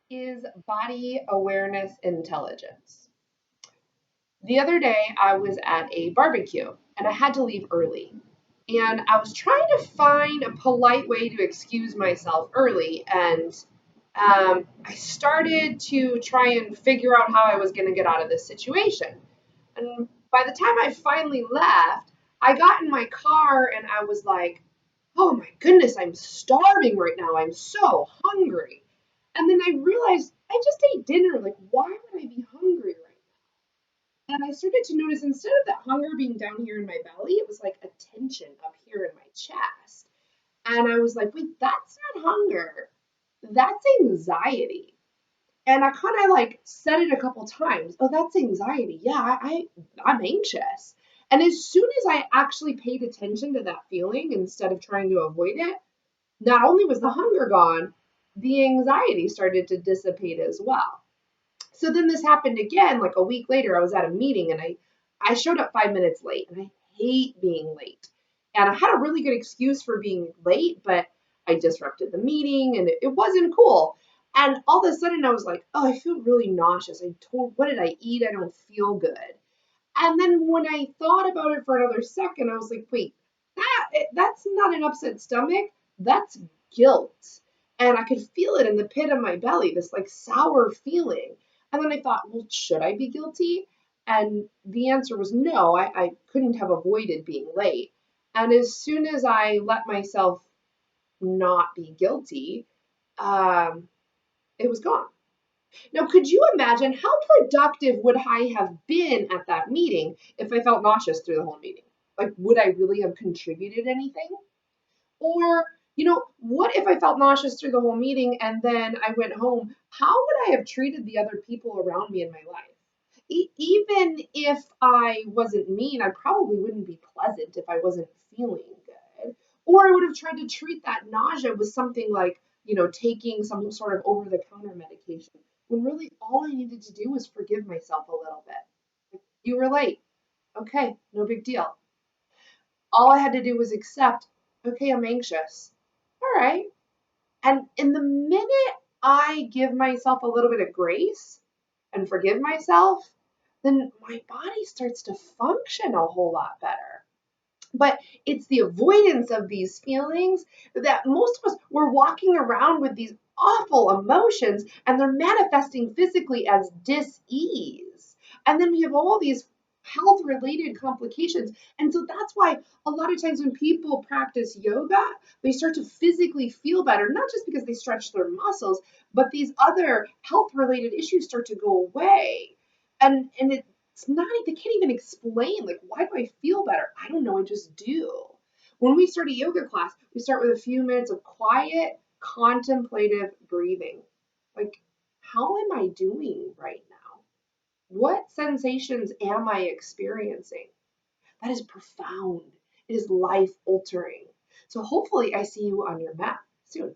Is body awareness intelligence? The other day, I was at a barbecue and I had to leave early. And I was trying to find a polite way to excuse myself early. And I started to try and figure out how I was going to get out of this situation. And by the time I finally left, I got in my car and I was like, oh my goodness, I'm starving right now. I'm so hungry. And then I realized I just ate dinner. Like, why would I be hungry right now? And I started to notice instead of that hunger being down here in my belly, it was like a tension up here in my chest. And I was like, wait, that's not hunger. That's anxiety. And I kind of like said it a couple times. Oh, that's anxiety. Yeah, I'm anxious. And as soon as I actually paid attention to that feeling instead of trying to avoid it, not only was the hunger gone, the anxiety started to dissipate as well. So then this happened again, like a week later. I was at a meeting and I showed up 5 minutes late, and I hate being late. And I had a really good excuse for being late, but I disrupted the meeting and it wasn't cool. And all of a sudden I was like, oh, I feel really nauseous. What did I eat? I don't feel good. And then when I thought about it for another second, I was like, wait, that's not an upset stomach. That's guilt. And I could feel it in the pit of my belly, this like sour feeling. And then I thought, well, should I be guilty? And the answer was no, I couldn't have avoided being late. And as soon as I let myself not be guilty, um, it was gone. Now, could you imagine how productive would I have been at that meeting if I felt nauseous through the whole meeting? Like, would I really have contributed anything? Or, what if I felt nauseous through the whole meeting and then I went home? How would I have treated the other people around me in my life? Even if I wasn't mean, I probably wouldn't be pleasant if I wasn't feeling good. Or I would have tried to treat that nausea with something like, taking some sort of over the counter medication, when really all I needed to do was forgive myself a little bit. You were late. Okay, no big deal. All I had to do was accept, okay, I'm anxious. All right. And in the minute I give myself a little bit of grace and forgive myself, then my body starts to function a whole lot better. But it's the avoidance of these feelings that most of us, we're walking around with these awful emotions and they're manifesting physically as dis-ease. And then we have all these health related complications. And so that's why a lot of times when people practice yoga, they start to physically feel better, not just because they stretch their muscles, but these other health related issues start to go away. And it's not, they can't even explain, like, why do I feel better? I don't know, I just do. When we start a yoga class, we start with a few minutes of quiet, contemplative breathing. Like, how am I doing right now? What sensations am I experiencing? That is profound. It is life altering. So hopefully I see you on your mat soon.